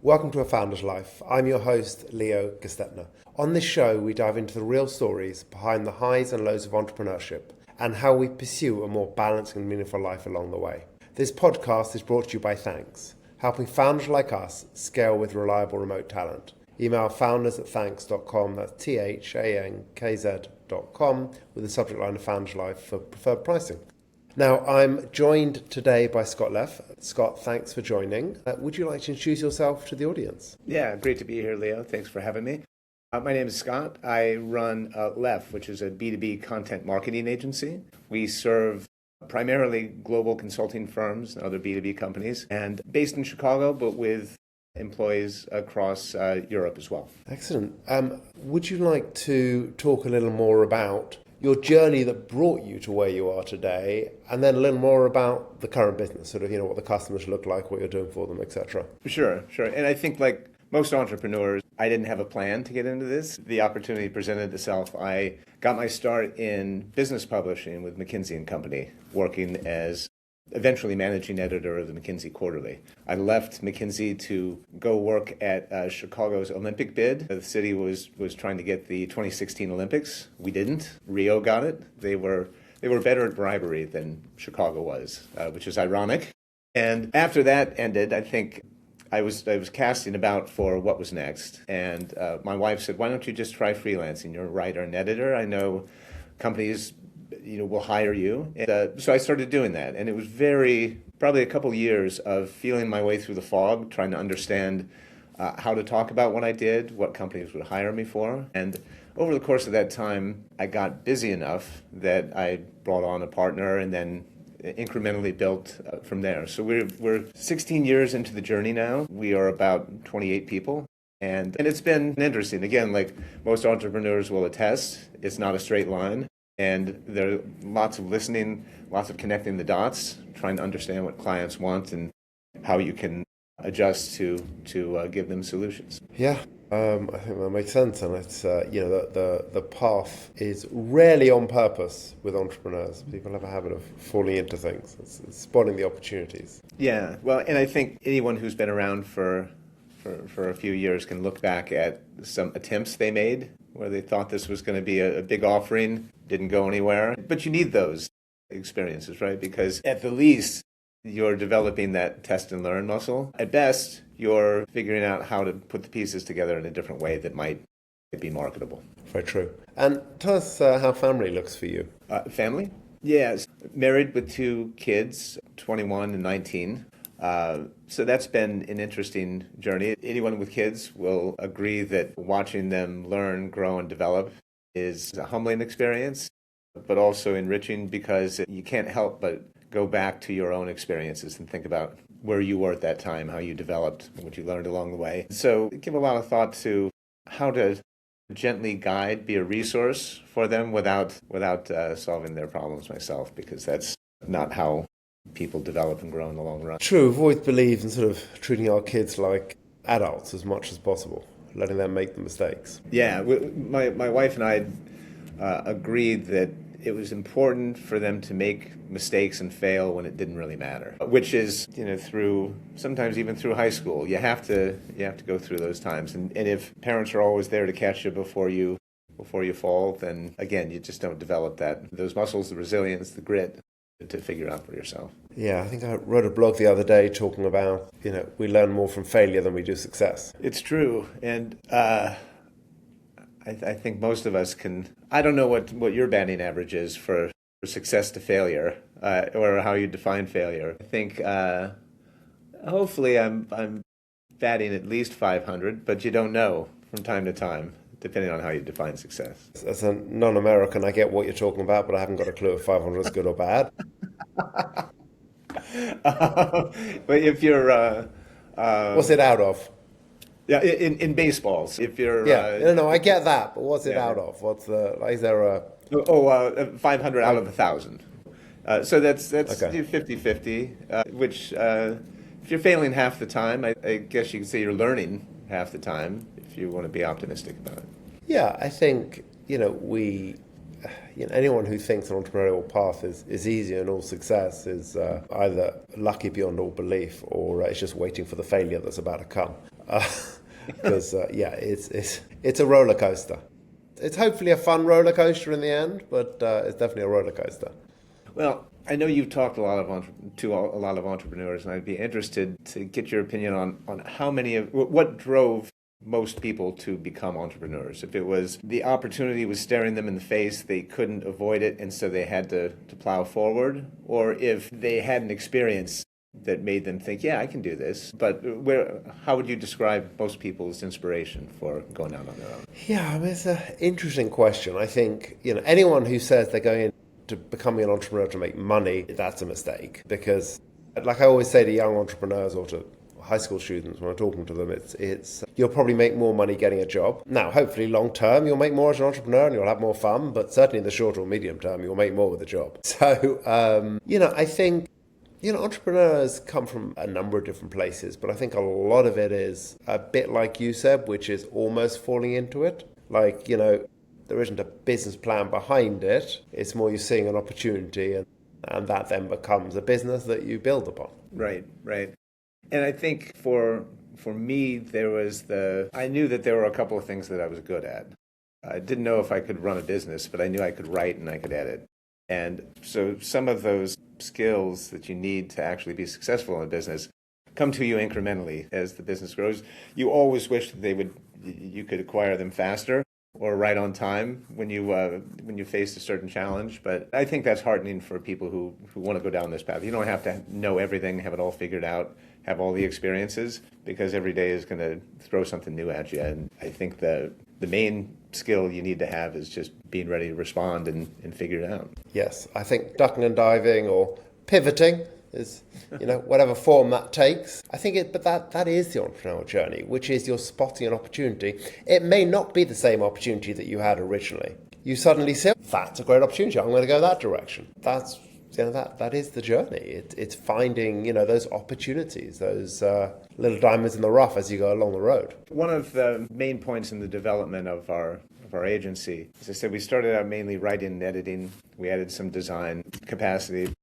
Welcome to A Founder's Life. I'm your host, Leo Gestetner. On this show, we dive into the real stories behind the highs and lows of entrepreneurship and how we pursue a more balanced and meaningful life along the way. This podcast is brought to you by Thanks, helping founders like us scale with reliable remote talent. Email founders@thanks.com, that's THANKZ.com, with the subject line of Founder's Life for preferred pricing. Now, I'm joined today by Scott Leff. Scott, thanks for joining. Would you like to introduce yourself to the audience? Yeah, great to be here, Leo. Thanks for having me. My name is Scott. I run Leff, which is a B2B content marketing agency. We serve primarily global consulting firms and other B2B companies, and based in Chicago, but with employees across Europe as well. Excellent. Would you like to talk a little more about your journey that brought you to where you are today, and then a little more about the current business, sort of, what the customers look like, what you're doing for them, etc.? Sure. And I think like most entrepreneurs, I didn't have a plan to get into this. The opportunity presented itself. I got my start in business publishing with McKinsey Company, working as eventually managing editor of the McKinsey Quarterly. I left McKinsey to go work at Chicago's Olympic bid. The city was trying to get the 2016 Olympics. We didn't. Rio got it. They were better at bribery than Chicago was, which is ironic. And after that ended, I think I was casting about for what was next. And my wife said, "Why don't you just try freelancing? You're a writer and editor. I know companies will hire you." And, so I started doing that. And it was probably a couple years of feeling my way through the fog, trying to understand how to talk about what I did, what companies would hire me for. And over the course of that time, I got busy enough that I brought on a partner and then incrementally built from there. So we're 16 years into the journey now. We are about 28 people. And it's been interesting. Again, like most entrepreneurs will attest, it's not a straight line. And there are lots of listening, lots of connecting the dots, trying to understand what clients want and how you can adjust to give them solutions. Yeah, I think that makes sense. And it's, the path is rarely on purpose with entrepreneurs. People have a habit of falling into things. It's spotting the opportunities. Yeah, well, and I think anyone who's been around for a few years can look back at some attempts they made where they thought this was going to be a big offering, didn't go anywhere. But you need those experiences, right? Because at the least, you're developing that test and learn muscle. At best, you're figuring out how to put the pieces together in a different way that might be marketable. Very true. And tell us how family looks for you. Family? Yes. Married with 2 kids, 21 and 19. So that's been an interesting journey. Anyone with kids will agree that watching them learn, grow, and develop is a humbling experience, but also enriching because you can't help but go back to your own experiences and think about where you were at that time, how you developed, what you learned along the way. So give a lot of thought to how to gently guide, be a resource for them without solving their problems myself, because that's not how people develop and grow in the long run. True, we've always believed in sort of treating our kids like adults as much as possible, letting them make the mistakes. Yeah, my wife and I agreed that it was important for them to make mistakes and fail when it didn't really matter, which is, sometimes even through high school. You have to go through those times. And if parents are always there to catch you before you fall, then again, you just don't develop those muscles, the resilience, the grit to figure out for yourself. Yeah, I think I wrote a blog the other day talking about, we learn more from failure than we do success. It's true. And I think most of us can. I don't know what your batting average is for success to failure, or how you define failure. I think hopefully I'm batting at least 500, but you don't know from time to time, depending on how you define success. As a non-American, I get what you're talking about, but I haven't got a clue if 500 is good or bad. But if you're... what's it out of? Yeah, in baseballs, if you're... No, I get that, but what's it out of? Is there a... 500 out of 1,000. So that's Okay. 50-50, which if you're failing half the time, I guess you could say you're learning half the time, if you want to be optimistic about it. Yeah, I think, anyone who thinks an entrepreneurial path is easy and all success is either lucky beyond all belief or it's just waiting for the failure that's about to come. Because it's a roller coaster. It's hopefully a fun roller coaster in the end, but it's definitely a roller coaster. Well, I know you've talked to a lot of entrepreneurs, and I'd be interested to get your opinion on what drove most people to become entrepreneurs. If it was the opportunity was staring them in the face, they couldn't avoid it, and so they had to plow forward, or if they had an experience that made them think, yeah, I can do this. But how would you describe most people's inspiration for going out on their own? Yeah, I mean, it's an interesting question. I think, anyone who says they're going into becoming an entrepreneur to make money, that's a mistake. Because, like I always say to young entrepreneurs or to high school students when I'm talking to them, it's you'll probably make more money getting a job. Now, hopefully long term, you'll make more as an entrepreneur and you'll have more fun, but certainly in the short or medium term, you'll make more with a job. So, I think entrepreneurs come from a number of different places, but I think a lot of it is a bit like you said, which is almost falling into it. Like, there isn't a business plan behind it. It's more you're seeing an opportunity and that then becomes a business that you build upon. Right. And I think for me, I knew that there were a couple of things that I was good at. I didn't know if I could run a business, but I knew I could write and I could edit. And so some of those skills that you need to actually be successful in a business come to you incrementally as the business grows. You always wish that you could acquire them faster or right on time when you face a certain challenge. But I think that's heartening for people who want to go down this path. You don't have to know everything, have it all figured out, have all the experiences, because every day is going to throw something new at you. And I think the main skill you need to have is just being ready to respond and figure it out. Yes, I think ducking and diving or pivoting is, whatever form that takes. I think but that is the entrepreneurial journey, which is you're spotting an opportunity. It may not be the same opportunity that you had originally. You suddenly say, that's a great opportunity, I'm going to go that direction. That's, that is the journey. It's finding, those opportunities, those little diamonds in the rough as you go along the road. One of the main points in the development of our agency, as I said, we started out mainly writing and editing. We added some design capacity.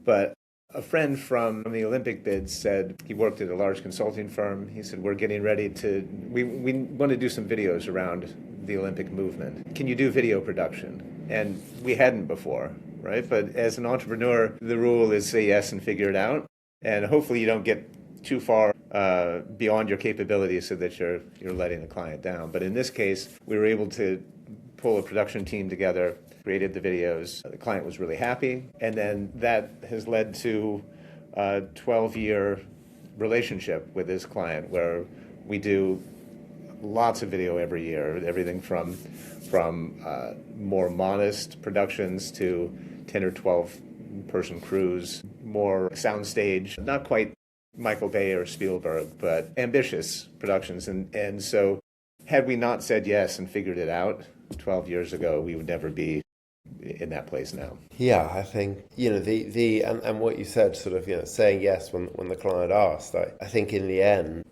But a friend from the Olympic bids said, he worked at a large consulting firm. He said, we're getting ready we want to do some videos around the Olympic movement. Can you do video production? And we hadn't before, right? But as an entrepreneur, the rule is say yes and figure it out. And hopefully you don't get too far beyond your capabilities so that you're letting the client down. But in this case, we were able to pull a production team together, created the videos. The client was really happy. And then that has led to a 12-year relationship with this client where we do lots of video every year, everything from more modest productions to 10 or 12 person crews, more soundstage, not quite Michael Bay or Spielberg, but ambitious productions. And so had we not said yes and figured it out 12 years ago, we would never be in that place now. Yeah, I think, and what you said, sort of, saying yes when the client asked, I think in the end,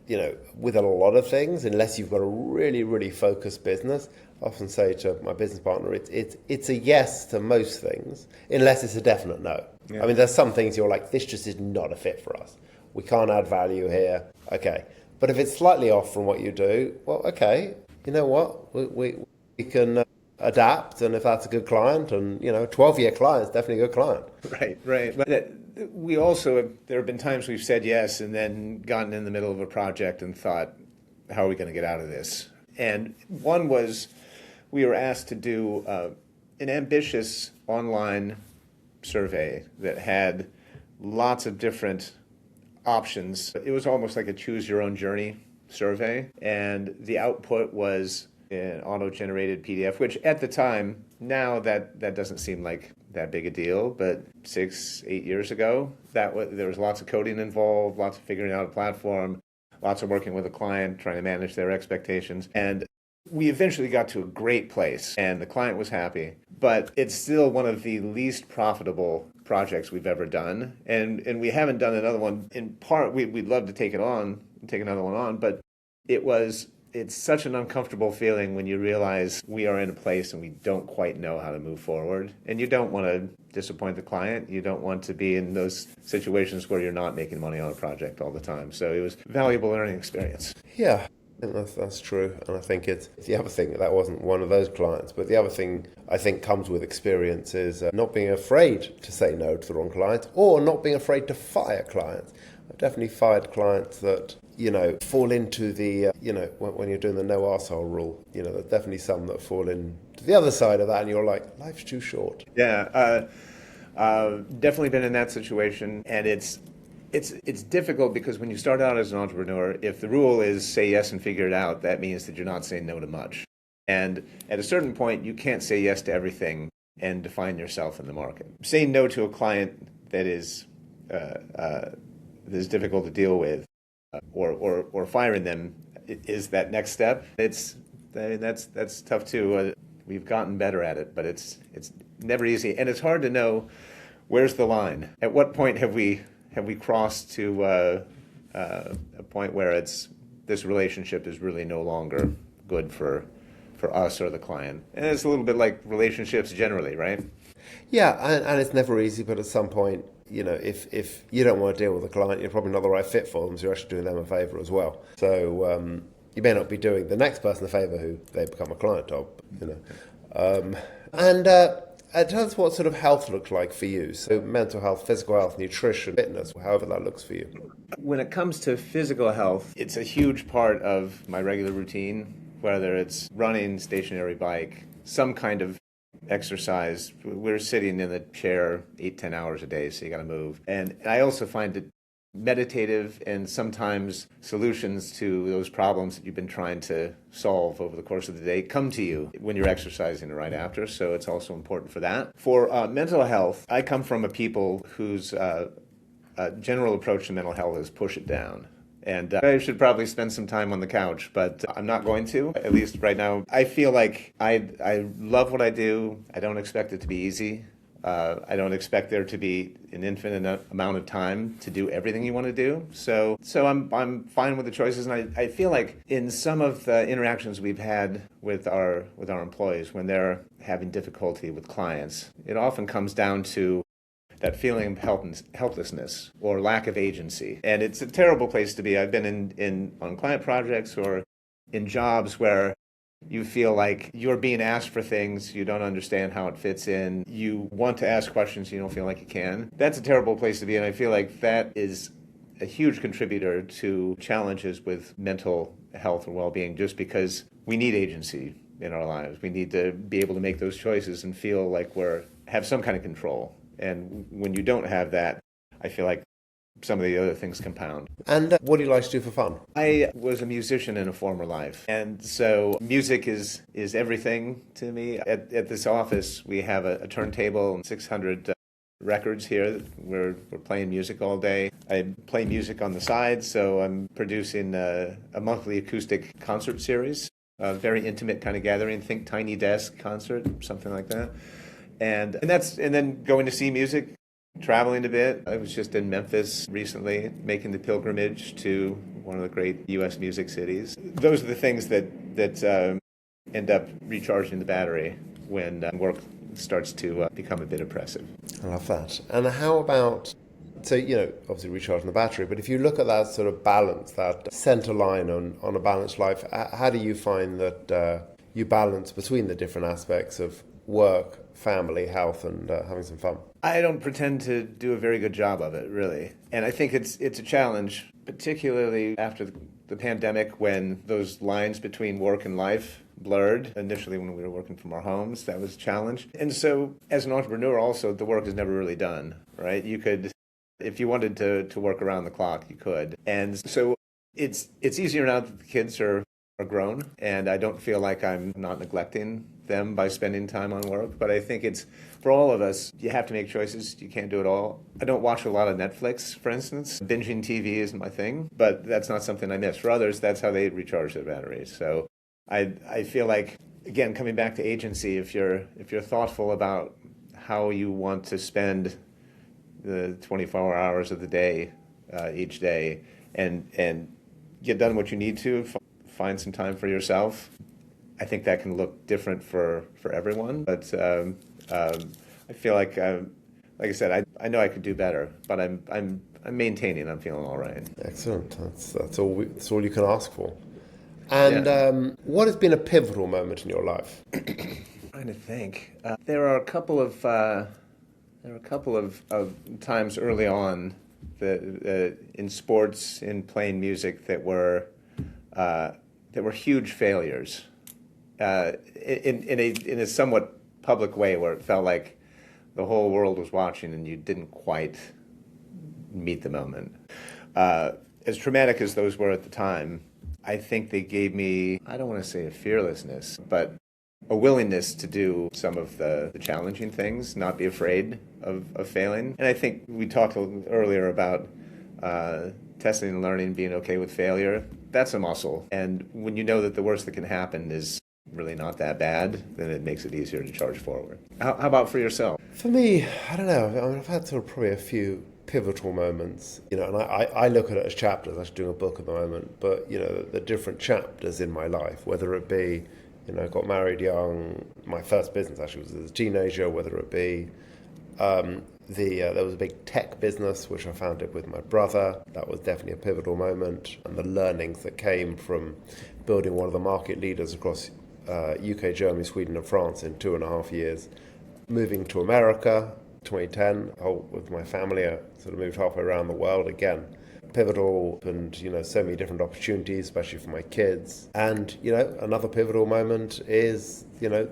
with a lot of things, unless you've got a really, really focused business, I often say to my business partner, it's a yes to most things, unless it's a definite no. Yeah. I mean, there's some things you're like, this just is not a fit for us. We can't add value here. Okay. But if it's slightly off from what you do, well, okay, you know what? We can adapt, and if that's a good client, and 12-year client is definitely a good client. Right. But we also, there have been times we've said yes and then gotten in the middle of a project and thought, how are we going to get out of this? And one was we were asked to do an ambitious online survey that had lots of different options. It was almost like a choose your own journey survey, and the output was an auto-generated PDF, which at the time, now that doesn't seem like that big a deal, but 6-8 years ago, there was lots of coding involved, lots of figuring out a platform, lots of working with a client, trying to manage their expectations. And we eventually got to a great place, and the client was happy, but it's still one of the least profitable projects we've ever done. And we haven't done another one. In part, we'd love to take another one on, but it was it's such an uncomfortable feeling when you realize we are in a place and we don't quite know how to move forward. And you don't want to disappoint the client. You don't want to be in those situations where you're not making money on a project all the time. So it was a valuable learning experience. Yeah, I think that's true. And I think it's the other thing, that wasn't one of those clients, but the other thing I think comes with experience is not being afraid to say no to the wrong client, or not being afraid to fire clients. I've definitely fired clients that, fall into the, when you're doing the no arsehole rule, there's definitely some that fall into the other side of that, and you're like, life's too short. Yeah, definitely been in that situation, and it's difficult because when you start out as an entrepreneur, if the rule is say yes and figure it out, that means that you're not saying no to much. And at a certain point, you can't say yes to everything and define yourself in the market. Saying no to a client that is difficult to deal with, or firing them is that next step. That's tough too. We've gotten better at it, but it's never easy, and it's hard to know where's the line. At what point have we crossed to a point where this relationship is really no longer good for us or the client? And it's a little bit like relationships generally, right? Yeah, and it's never easy, but at some point, if you don't want to deal with a client, you're probably not the right fit for them, so you're actually doing them a favour as well. So you may not be doing the next person a favour who they become a client of, tell us what sort of health looks like for you. So mental health, physical health, nutrition, fitness, however that looks for you. When it comes to physical health, it's a huge part of my regular routine, whether it's running, stationary bike, some kind of exercise. We're sitting in the chair 8-10 hours a day, so you got to move. And I also find it meditative, and sometimes solutions to those problems that you've been trying to solve over the course of the day come to you when you're exercising right after. So it's also important for that. For mental health, I come from a people whose general approach to mental health is push it down. And I should probably spend some time on the couch, but I'm not going to, at least right now. I feel like I love what I do. I don't expect it to be easy. I don't expect there to be an infinite amount of time to do everything you want to do. So I'm fine with the choices, and I feel like in some of the interactions we've had with our employees when they're having difficulty with clients, it often comes down to that feeling of helplessness or lack of agency. And it's a terrible place to be. I've been on client projects or in jobs where you feel like you're being asked for things, you don't understand how it fits in, you want to ask questions, you don't feel like you can. That's a terrible place to be, and I feel like that is a huge contributor to challenges with mental health and well-being, just because we need agency in our lives. We need to be able to make those choices and feel like have some kind of control. And when you don't have that, I feel like some of the other things compound. And what do you like to do for fun? I was a musician in a former life, and so music is everything to me. At this office, we have a turntable and 600 records here. We're playing music all day. I play music on the side, so I'm producing a monthly acoustic concert series, a very intimate kind of gathering. Think Tiny Desk concert, something like that. And then going to see music, traveling a bit. I was just in Memphis recently, making the pilgrimage to one of the great U.S. music cities. Those are the things that end up recharging the battery when work starts to become a bit oppressive. I love that. And how about, so, obviously recharging the battery, but if you look at that sort of balance, that center line on a balanced life, how do you find that you balance between the different aspects of work, family, health, and having some fun? I don't pretend to do a very good job of it, really. And I think it's a challenge, particularly after the pandemic, when those lines between work and life blurred. Initially, when we were working from our homes, that was a challenge. And so, as an entrepreneur also, the work is never really done, right? You could, if you wanted to work around the clock, you could. And so it's easier now that the kids are grown, and I don't feel like I'm not neglecting them by spending time on work. But I think it's, for all of us, you have to make choices. You can't do it all. I don't watch a lot of Netflix, for instance. Binging TV isn't my thing, but that's not something I miss. For others, that's how they recharge their batteries. So I feel like, again, coming back to agency, if you're thoughtful about how you want to spend the 24 hours of the day, each day, and get done what you need to, find some time for yourself. I think that can look different for everyone, but I feel like I said, I know I could do better, but I'm maintaining. I'm feeling all right. Excellent. That's all you can ask for. And what has been a pivotal moment in your life? Trying to think. There are a couple of times early on that in sports, in playing music, that were huge failures. In a somewhat public way, where it felt like the whole world was watching and you didn't quite meet the moment. As traumatic as those were at the time, I think they gave me, I don't want to say a fearlessness, but a willingness to do some of the challenging things, not be afraid of failing. And I think we talked a little earlier about testing and learning, being okay with failure. That's a muscle. And when you know that the worst that can happen is really not that bad, then it makes it easier to charge forward. How about for yourself? For me, I don't know. I mean, I've had sort of probably a few pivotal moments, and I look at it as chapters. I'm actually doing a book at the moment, but the different chapters in my life, whether it be, I got married young, my first business actually was as a teenager, whether it be there was a big tech business which I founded with my brother. That was definitely a pivotal moment, and the learnings that came from building one of the market leaders across UK, Germany, Sweden and France in 2.5 years. Moving to America, 2010, with my family, I sort of moved halfway around the world again. Pivotal, and so many different opportunities, especially for my kids. And another pivotal moment is the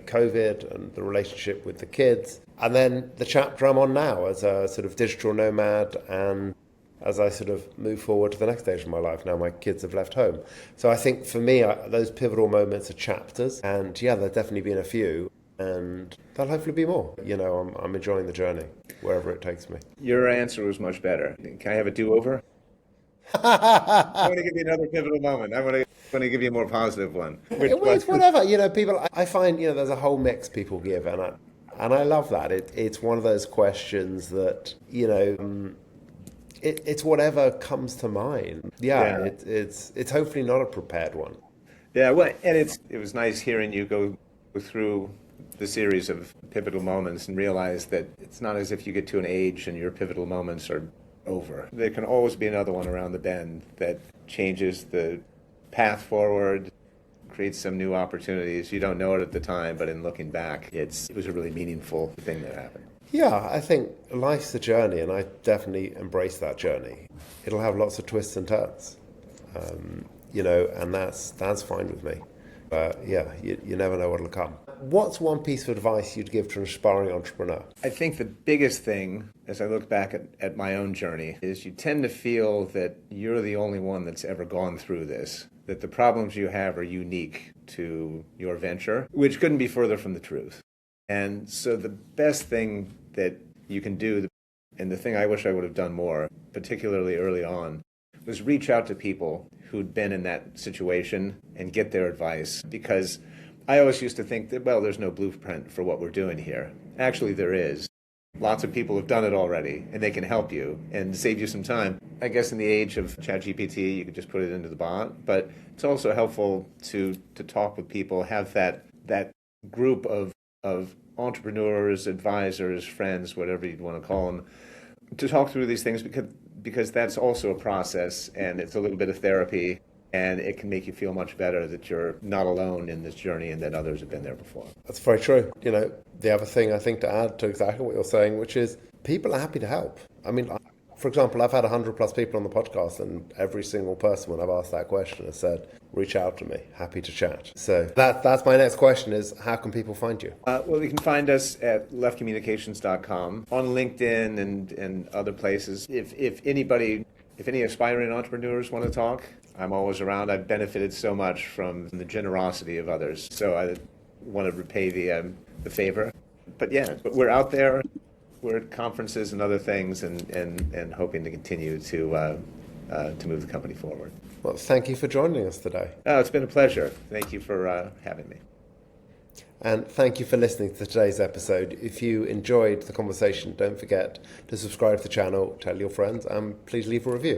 COVID and the relationship with the kids. And then the chapter I'm on now as a sort of digital nomad, and as I sort of move forward to the next stage of my life. Now my kids have left home. So I think for me, those pivotal moments are chapters. And there've definitely been a few. And there'll hopefully be more. I'm enjoying the journey, wherever it takes me. Your answer was much better. Can I have a do-over? I want to give you another pivotal moment. I want to give you a more positive one. It's whatever. People, I find, there's a whole mix people give. And I love that. It's one of those questions that, it's whatever comes to mind. It's hopefully not a prepared one. Yeah, well, and it was nice hearing you go through the series of pivotal moments and realize that it's not as if you get to an age and your pivotal moments are over. There can always be another one around the bend that changes the path forward, creates some new opportunities. You don't know it at the time, but in looking back, it was a really meaningful thing that happened. Yeah, I think life's a journey, and I definitely embrace that journey. It'll have lots of twists and turns, and that's fine with me. But you never know what'll come. What's one piece of advice you'd give to an aspiring entrepreneur? I think the biggest thing, as I look back at my own journey, is you tend to feel that you're the only one that's ever gone through this, that the problems you have are unique to your venture, which couldn't be further from the truth. And so the best thing that you can do, and the thing I wish I would have done more, particularly early on, was reach out to people who'd been in that situation and get their advice. Because I always used to think that, well, there's no blueprint for what we're doing here. Actually, there is. Lots of people have done it already, and they can help you and save you some time. I guess in the age of ChatGPT, you could just put it into the bot, but it's also helpful to talk with people, have that group of entrepreneurs, advisors, friends, whatever you'd want to call them, to talk through these things, because that's also a process, and it's a little bit of therapy, and it can make you feel much better that you're not alone in this journey and that others have been there before. That's very true. The other thing I think to add to exactly what you're saying, which is people are happy to help. I mean, for example, I've had 100 plus people on the podcast, and every single person when I've asked that question has said, reach out to me, happy to chat. So that's my next question is, how can people find you? Well, you can find us at leffcommunications.com, on LinkedIn and other places. If any aspiring entrepreneurs want to talk, I'm always around. I've benefited so much from the generosity of others, so I want to repay the favor. But we're out there. We're at conferences and other things, and hoping to continue to move the company forward. Well, thank you for joining us today. Oh, it's been a pleasure. Thank you for having me. And thank you for listening to today's episode. If you enjoyed the conversation, don't forget to subscribe to the channel, tell your friends, and please leave a review.